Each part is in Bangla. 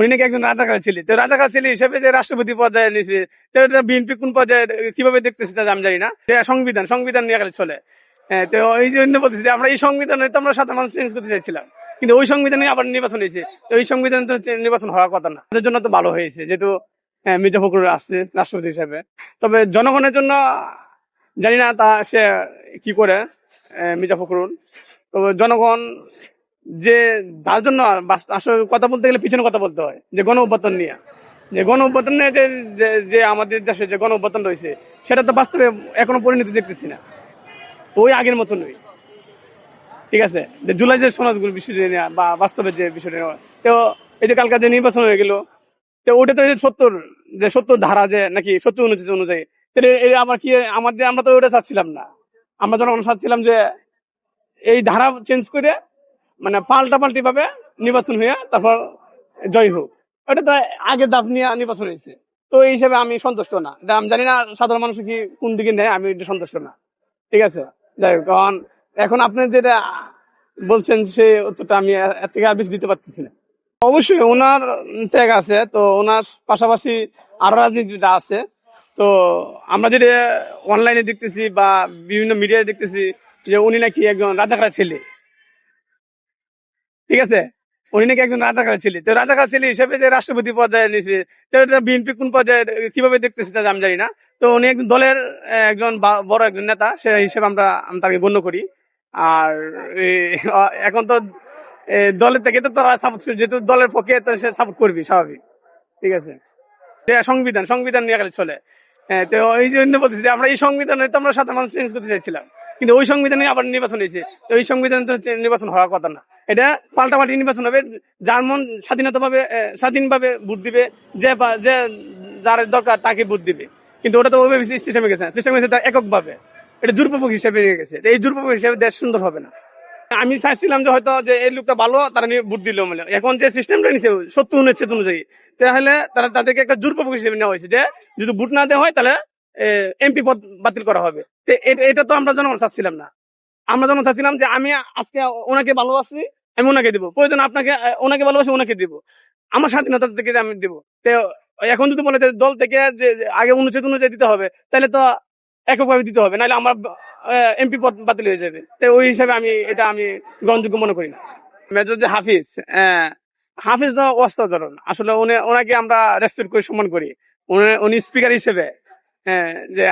উনি নাকি একজন রাজাকার ছেলে, তো রাজাকার ছেলে হিসেবে যে রাষ্ট্রপতি পর্যায়ে নিয়েছে, তো বিএনপি কোন পর্যায়ে কিভাবে দেখতেছে তা আমি জানি না। সংবিধান সংবিধান নিয়ে খালি চলে। হ্যাঁ, তো এই জন্য বলতেছি যে আমরা এই সংবিধানে তো আমরা সাধারণ মানুষ চেঞ্জ করতে চাইছিলাম, কিন্তু ওই সংবিধানে আবার নির্বাচন হয়েছে। তো ওই সংবিধানে তো নির্বাচন হওয়ার কথা না। তাদের জন্য তো ভালো হয়েছে, যেহেতু মির্জা ফখরুল আসছে রাষ্ট্রপতি হিসেবে। তবে জনগণের জন্য জানি না তা সে কি করে মির্জা ফখরুল। তো জনগণ যে যার জন্য আসলে কথা বলতে গেলে পিছনে কথা বলতে হয়, যে গণ অভ্যুত্থান নিয়ে, যে গণ অভ্যুত্থান নিয়ে যে আমাদের দেশে যে গণ অভ্যুত্থান রয়েছে, সেটা তো বাস্তবে এখনো পরিণতি দেখতেছি না, ওই আগের মতো নয়। ঠিক আছে, যে জুলাই যে সনদগুলো বিষয় নিয়ে বা বাস্তবের যে বিষয়টা, তো এই যে কালকা যে নির্বাচন হয়ে গেল, তো ওটা তো 70 ধারা যে নাকি 70 অনুচ্ছেদ অনুযায়ী, আবার কি আমাদের, আমরা তো ওটা চাচ্ছিলাম না। আমরা জনগণ চাচ্ছিলাম যে এই ধারা চেঞ্জ করে মানে পাল্টাপাল্টি ভাবে নির্বাচন হয়ে তারপর জয় হোক। ওটা তো আগের ধাপ নিয়ে নির্বাচন হয়েছে। তো এই হিসাবে আমি সন্তুষ্ট না। এটা আমি জানি না সাধারণ মানুষ কি কোন দিকে নেয়, আমি এটা সন্তুষ্ট না। ঠিক আছে, যাই হোক। কারণ এখন আপনি যেটা বলছেন সে উত্তরটা আমি এর থেকে আর বেশি দিতে পারতেছি না। অবশ্যই ওনার ত্যাগ আছে, তো ওনার পাশাপাশি আরো রাজনীতিটা আছে। তো আমরা যেটা অনলাইনে দেখতেছি বা বিভিন্ন মিডিয়ায় দেখতেছি যে উনি নাকি একজন রাজাকার ছেলে। ঠিক আছে, উনি নাকি একজন রাজাকার ছেলে, তো রাজাকার ছেলে হিসেবে যে রাষ্ট্রপতি পর্যায়ে নিয়েছে, তো বিএনপি কোন পর্যায়ে কিভাবে দেখতেছে তা আমি জানি না। তো উনি একজন দলের একজন বড় একজন নেতা, সে হিসেবে আমি তাকে গণ্য করি। আর এখন তো দলের থেকে তো তারা সাপোর্ট, যেহেতু দলের পক্ষে তো সে সাপোর্ট করবি, স্বাভাবিক। ঠিক আছে, সংবিধান সংবিধান নিয়ে খালি চলে। হ্যাঁ, তো এই জন্য বলতেছি যে আমরা এই সংবিধানে তো আমরা সাধারণ মানুষ চেঞ্জ করতে চাইছিলাম, কিন্তু ওই সংবিধানে আবার নির্বাচন হয়েছে। তো ওই সংবিধানে তো নির্বাচন হওয়ার কথা না। এটা পাল্টাপাল্টি নির্বাচন হবে, যার মন স্বাধীনভাবে ভোট দিবে, যে যার দরকার তাকে ভোট দিবে। কিন্তু ওটা তো ওইভাবে সিস্টেমে গেছে, তার এককভাবে। এটা জোরপূর্বক হিসেবে গেছে। এই জোরপূর্বক হিসেবে দেশ সুন্দর হবে না। আমি চাইছিলাম যে হয়তো যে এই লোকটা ভালো, তারা নিয়ে ভোট দিল। মানে এখন যে সিস্টেমটা নিচ্ছে 70 অনুচ্ছেদ অনুযায়ী, তাহলে তাদেরকে একটা জোরপূর্বক হিসেবে নেওয়া হয়েছে, যে যদি ভোট না দেওয়া হয় তাহলে এমপি পদ বাতিল করা হবে। এটা তো আমরা জনগণ চাচ্ছিলাম না। আমরা যখন চাচ্ছিলাম যে আমি আজকে ওনাকে ভালোবাসি, আমি ওনাকে দিব, প্রয়োজন আপনাকে ওনাকে ভালোবাসি, ওনাকে দিব, আমার স্বাধীনতা থেকে আমি দিব। তো এখন যদি বলে দল থেকে যে আগে অনুচ্ছেদ অনুযায়ী দিতে হবে, তাহলে তো এককভাবে দিতে হবে, নাহলে আমার এমপি পদ বাতিল হয়ে যাবে। তো ওই হিসাবে আমি গ্রহণযোগ্য মনে করি না। মেজর যে হাফিজ, হাফিজ তো অসাধারণ। আসলে ওনাকে আমরা রেসপেক্ট করি, সম্মান করি। উনি স্পিকার হিসেবে, যে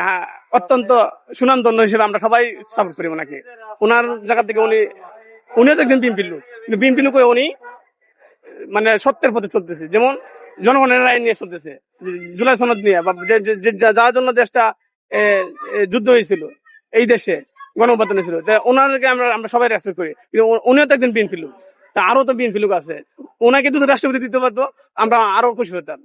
অত্যন্ত সুনামধন্য হিসেবে আমরা সবাই সাপোর্ট করি ওনাকে। ওনার জায়গা থেকে উনিও তো একজন বিএনপির লোক, কিন্তু বিএনপি লোক উনি মানে সত্যের পথে চলতেছে, যেমন জনগণের রায় নিয়ে চলতেছে, জুলাই সনদ নিয়ে, বা যার জন্য দেশটা যুদ্ধ হয়েছিল, এই দেশে গণঅভ্যুত্থান হয়েছিল। ওনাদেরকে আমরা সবাই রেসপেক্ট করি, কিন্তু উনিও তো একজন বিএনপি লোক। তা আরো তো বিএনপি লোক আছে, ওনাকে যদি রাষ্ট্রপতি দিতে পারতো আমরা আরো খুশি হতাম।